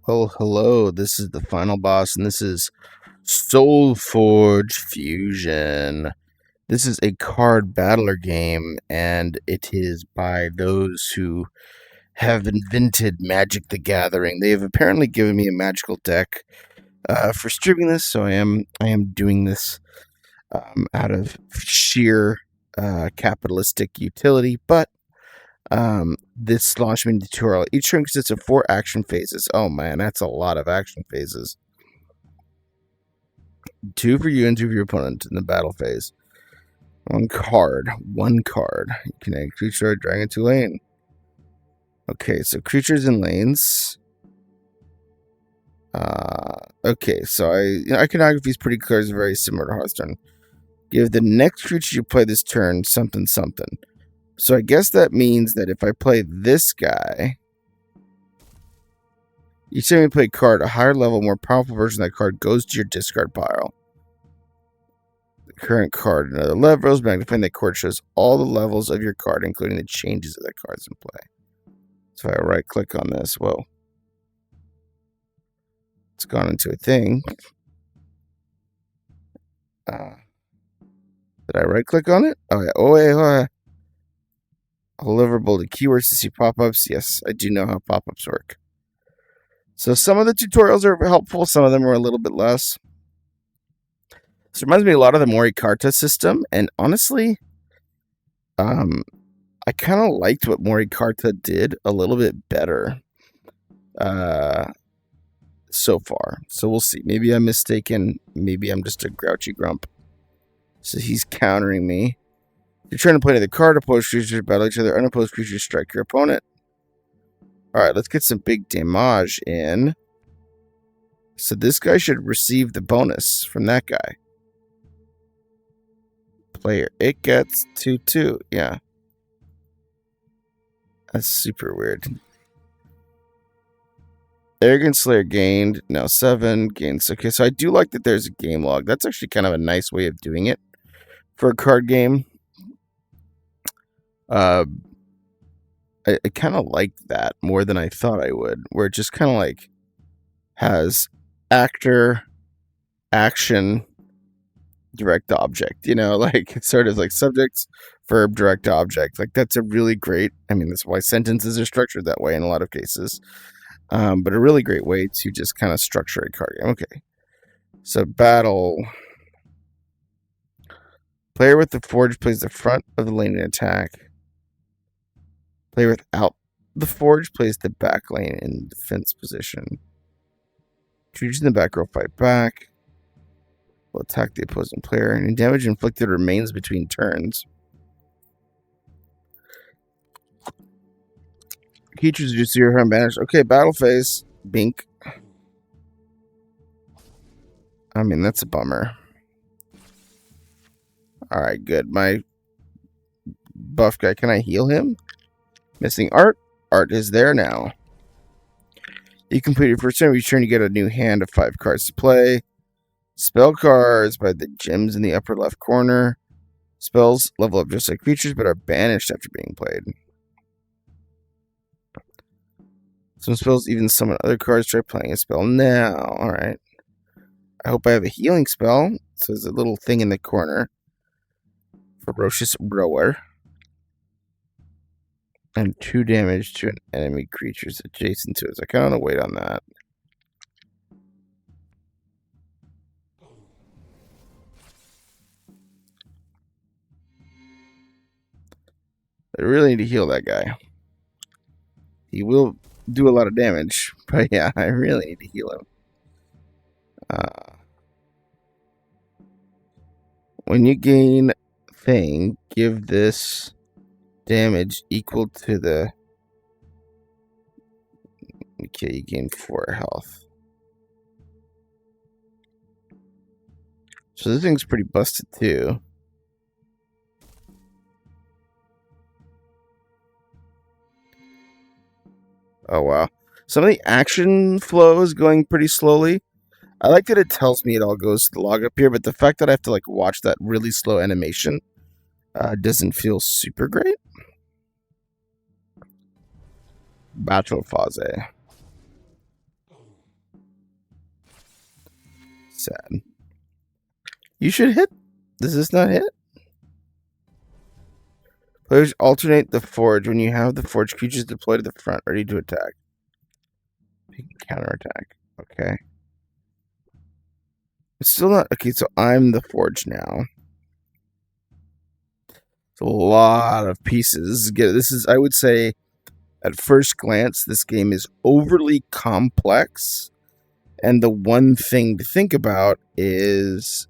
Well, hello, this is the final boss, and this is Solforge Fusion. This is a card battler game, and it is by those who have invented Magic the Gathering. They have apparently given me a magical deck for streaming this, so I am doing this out of sheer capitalistic utility, but this launched me into tutorial. Each turn consists of 4 action phases. Oh man, that's a lot of action phases. 2 for you and 2 for your opponent in the battle phase. One card. You can add creature, dragon to lane. Okay, so creatures in lanes. Okay, so iconography is pretty clear. It's very similar to Hearthstone. Give the next creature you play this turn something. So I guess that means that if I play this guy, each time you play a card, a higher level, more powerful version of that card goes to your discard pile. The current card, another levels, magnifying that card shows all the levels of your card, including the changes of that card's in play. So if I right click on this, whoa. It's gone into a thing. Did I right click on it? Oh, yeah. Deliverable to keywords to see pop-ups. Yes, I do know how pop-ups work. So some of the tutorials are helpful. Some of them are a little bit less. This reminds me a lot of the Mori Carta system. And honestly, I kind of liked what Mori Carta did a little bit better so far. So we'll see. Maybe I'm mistaken. Maybe I'm just a grouchy grump. So he's countering me. You're trying to play another card. Opposed creatures battle each other. Unopposed creatures strike your opponent. Alright, let's get some big damage in. So this guy should receive the bonus from that guy. Player. It gets 2/2. Yeah. That's super weird. Arrogant Slayer gained. Now 7. Gains. Okay, so I do like that there's a game log. That's actually kind of a nice way of doing it for a card game. I kind of like that more than I thought I would, where it just kind of like has actor, action, direct object, like it's sort of like subjects, verb, direct object. Like that's a really great, that's why sentences are structured that way in a lot of cases. But a really great way to just kind of structure a card game. Okay. So battle. Player with the forge plays the front of the lane in attack. Player without the forge plays the back lane in defense position. Creatures in the back row fight back. Will attack the opposing player. Any damage inflicted remains between turns. Creatures reduce 0 harm banished. Okay, battle phase. Bink. That's a bummer. Alright, good. My buff guy, can I heal him? Missing art. Art is there now. You complete your first turn. Each turn you get a new hand of 5 cards to play. Spell cards by the gems in the upper left corner. Spells level up just like creatures, but are banished after being played. Some spells even summon other cards. Try playing a spell now. Alright. I hope I have a healing spell. So there's a little thing in the corner. Ferocious Rower. And 2 damage to an enemy creatures adjacent to it. So I kind of want to wait on that. I really need to heal that guy. He will do a lot of damage. But yeah, I really need to heal him. When you gain thing, give this damage equal to the... Okay, you gain 4 health. So this thing's pretty busted too. Oh wow. Some of the action flow is going pretty slowly. I like that it tells me it all goes to the log up here, but the fact that I have to watch that really slow animation doesn't feel super great. Battle phase. sad. You should hit. Does this not hit? Players alternate the forge. When you have the forge creatures deployed to the front, ready to attack. You can counterattack. Okay. It's still not... Okay, so I'm the forge now. It's a lot of pieces. This is, I would say, at first glance, this game is overly complex. And the one thing to think about is...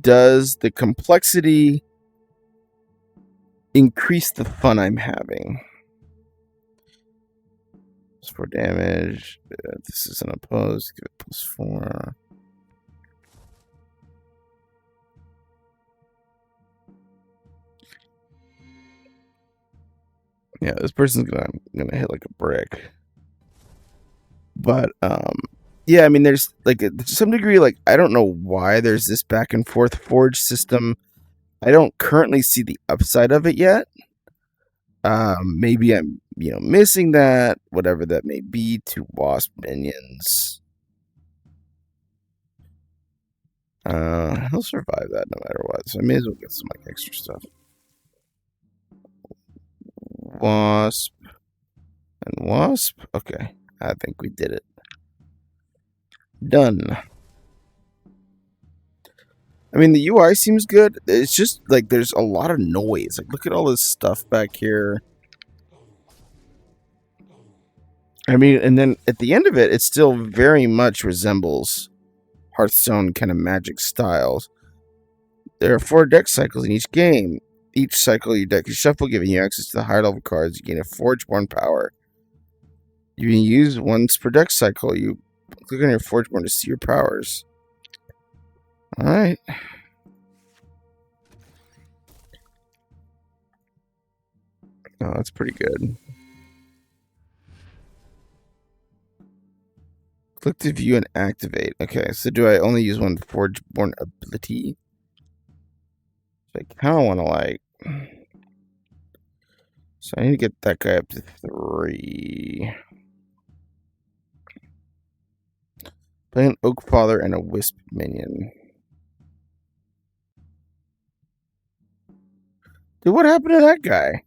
does the complexity increase the fun I'm having? +4 damage. This is an opposed. Give it +4. Yeah, this person's gonna hit like a brick. But yeah, I mean, there's like to some degree, like I don't know why there's this back and forth forge system. I don't currently see the upside of it yet. Maybe I'm missing that, whatever that may be. 2 wasp minions. He'll survive that no matter what, so I may as well get some like extra stuff. Wasp and wasp. Okay, I think we did it. Done. I mean, the UI seems good. It's just like there's a lot of noise. Like, look at all this stuff back here. I mean, and then at the end of it, it still very much resembles Hearthstone kind of Magic styles. There are 4 deck cycles in each game. Each cycle, your deck is shuffled, giving you access to the higher level cards. You gain a Forgeborn power. You can use once per deck cycle. You click on your Forgeborn to see your powers. Alright. Oh, that's pretty good. Click to view and activate. Okay, so do I only use one Forgeborn ability? So I kind of want to like... So I need to get that guy up to 3. Play an Oak Father and a Wisp minion. Dude, what happened to that guy?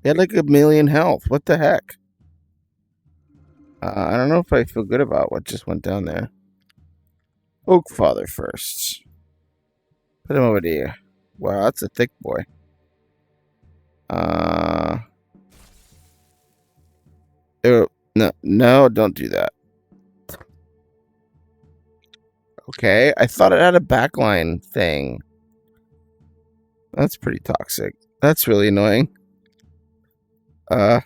He had like 1,000,000 health. What the heck? I don't know if I feel good about what just went down there. Oak Father first. Put him over there. Wow, that's a thick boy. No, don't do that. Okay, I thought it had a backline thing. That's pretty toxic. That's really annoying. Can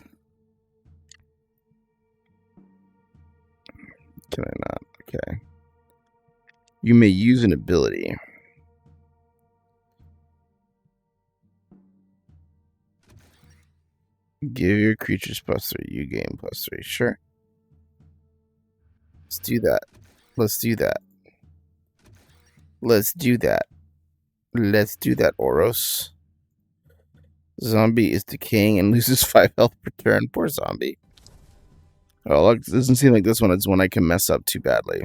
I not? Okay. You may use an ability. Give your creatures +3. You gain +3. Sure. Let's do that. Let's do that. Let's do that. Let's do that, Oros. Zombie is decaying and loses 5 health per turn. Poor zombie. Oh, look, it doesn't seem like this one is one I can mess up too badly.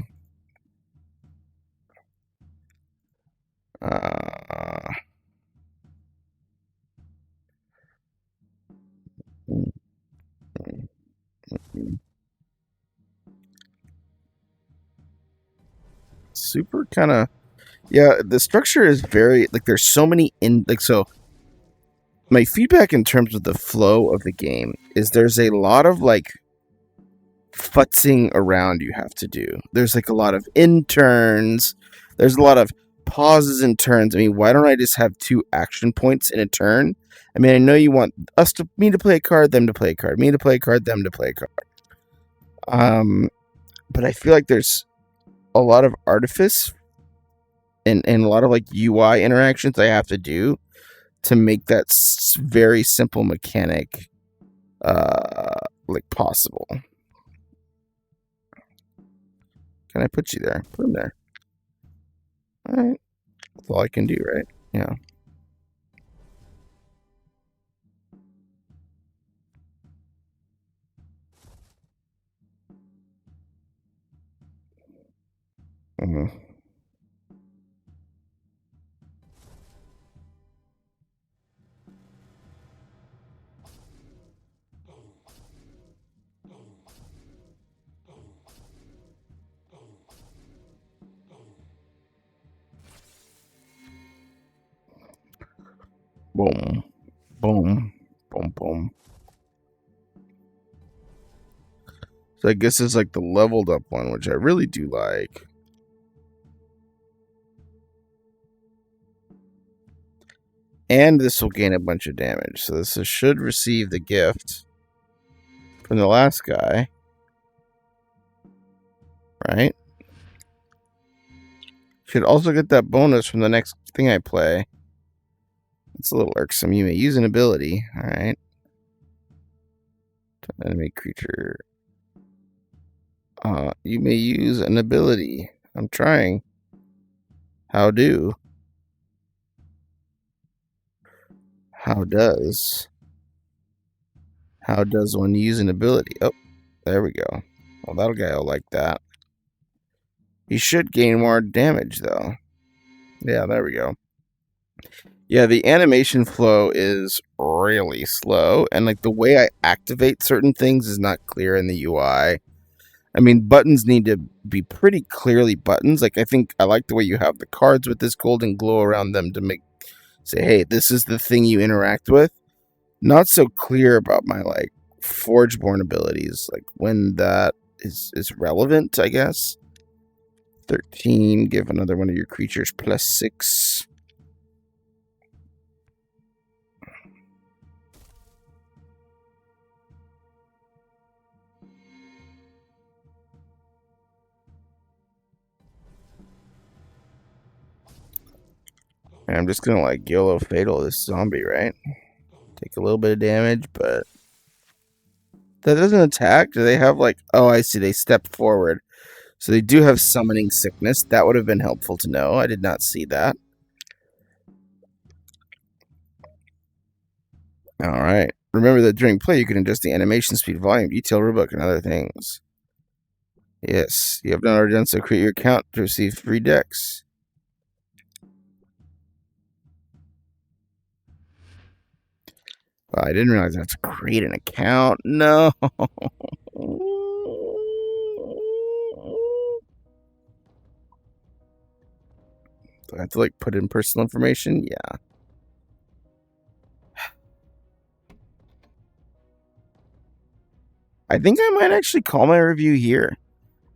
Super kind of... Yeah, the structure is very... Like, there's so many... So, my feedback in terms of the flow of the game is there's a lot of, like, futzing around you have to do. There's, like, a lot of interns. There's a lot of pauses and turns. I mean, why don't I just have 2 action points in a turn? I mean, I know you want me to play a card, them to play a card, me to play a card, them to play a card. But I feel like there's a lot of artifice and a lot of like UI interactions I have to do to make that very simple mechanic like possible. Can I put you there? Put him there. All right. That's all I can do, right? Yeah. Boom. Boom. Boom. Boom. So I guess it's like the leveled up one, which I really do like. And this will gain a bunch of damage. So this should receive the gift from the last guy. Right? Should also get that bonus from the next thing I play. It's a little irksome. You may use an ability. Alright. Enemy creature. You may use an ability. I'm trying. How do? How does one use an ability? Oh, there we go. Well, that guy will like that. He should gain more damage, though. Yeah, there we go. Yeah, the animation flow is really slow, and like the way I activate certain things is not clear in the UI. I mean, buttons need to be pretty clearly buttons. Like, I think I like the way you have the cards with this golden glow around them to say, hey, this is the thing you interact with. Not so clear about my, like, Forgeborn abilities, like, when that is relevant, I guess. 13, give another one of your creatures +6. And I'm just gonna, like, YOLO Fatal this zombie, right? Take a little bit of damage, but that doesn't attack. Do they have, like, oh, I see, they step forward. So they do have Summoning Sickness. That would have been helpful to know. I did not see that. Alright. Remember that during play, you can adjust the animation speed, volume, detail, rulebook, and other things. Yes. You have not already done so. Create your account to receive free decks. I didn't realize I have to create an account. No. Do I have to, like, put in personal information? Yeah. I think I might actually call my review here.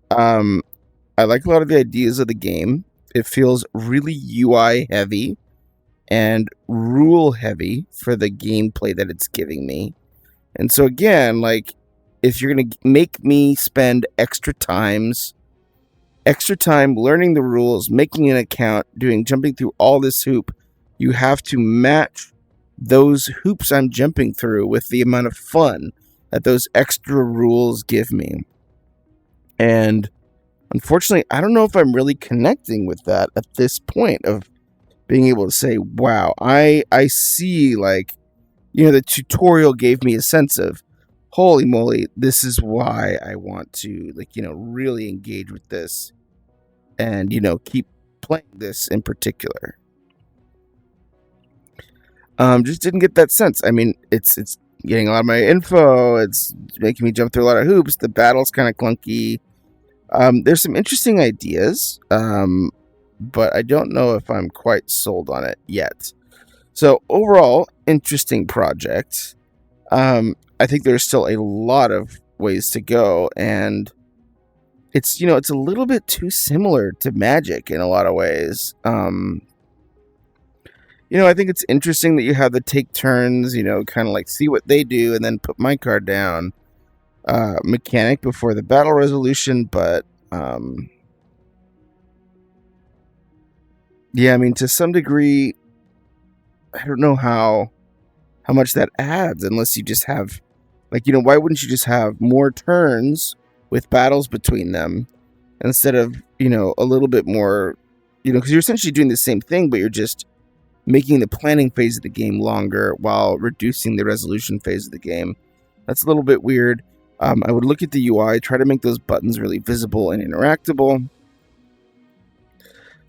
I like a lot of the ideas of the game. It feels really UI heavy and rule heavy for the gameplay that it's giving me. And so again, like, if you're going to make me spend extra time learning the rules, making an account, jumping through all this hoop, you have to match those hoops I'm jumping through with the amount of fun that those extra rules give me. And unfortunately, I don't know if I'm really connecting with that at this point of being able to say, wow, I see, like, you know, the tutorial gave me a sense of, holy moly, this is why I want to, like, you know, really engage with this and, you know, keep playing this in particular. Just didn't get that sense. I mean, it's getting a lot of my info. It's making me jump through a lot of hoops. The battle's kind of clunky. There's some interesting ideas, but I don't know if I'm quite sold on it yet. So overall, interesting project. I think there's still a lot of ways to go, and it's, you know, it's a little bit too similar to Magic in a lot of ways. You know, I think it's interesting that you have the take turns, you know, kind of like see what they do and then put my card down mechanic before the battle resolution, but yeah, I mean, to some degree, I don't know how much that adds unless you just have, like, you know, why wouldn't you just have more turns with battles between them instead of, you know, a little bit more, you know, because you're essentially doing the same thing, but you're just making the planning phase of the game longer while reducing the resolution phase of the game. That's a little bit weird. I would look at the UI, try to make those buttons really visible and interactable.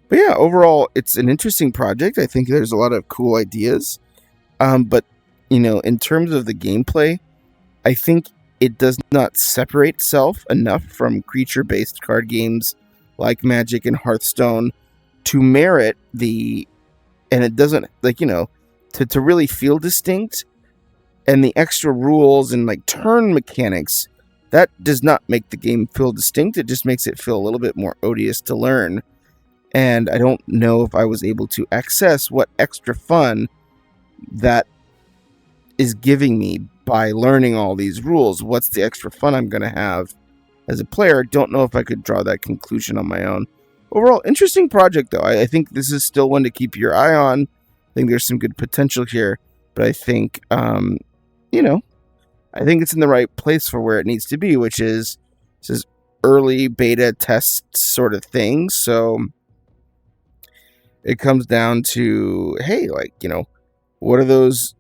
But yeah, overall, it's an interesting project. I think there's a lot of cool ideas. But, you know, in terms of the gameplay, I think it does not separate itself enough from creature-based card games like Magic and Hearthstone to merit the... And it doesn't, like, you know, to really feel distinct. And the extra rules and like turn mechanics, that does not make the game feel distinct. It just makes it feel a little bit more odious to learn. And I don't know if I was able to access what extra fun that is giving me by learning all these rules. What's the extra fun I'm going to have as a player? Don't know if I could draw that conclusion on my own. Overall, interesting project, though. I think this is still one to keep your eye on. I think there's some good potential here. But I think, you know, I think it's in the right place for where it needs to be, which is this is early beta test sort of thing. So it comes down to, hey, like, you know, what are those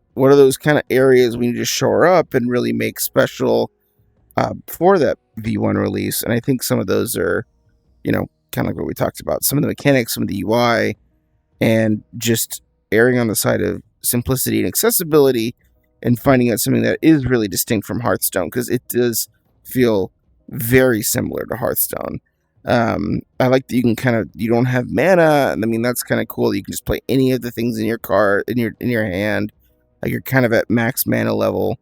kind of areas we need to shore up and really make special for that V1 release? And I think some of those are, you know, kind of like what we talked about. Some of the mechanics, some of the UI, and just erring on the side of simplicity and accessibility and finding out something that is really distinct from Hearthstone, because it does feel very similar to Hearthstone. I like that you don't have mana, and I mean that's kind of cool. You can just play any of the things in your card in your hand. Like you're kind of at max mana level.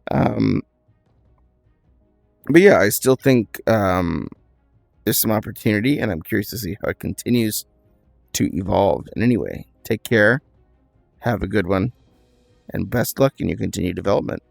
But yeah, I still think there's some opportunity, and I'm curious to see how it continues to evolve. And anyway, take care, have a good one, and best luck in your continued development.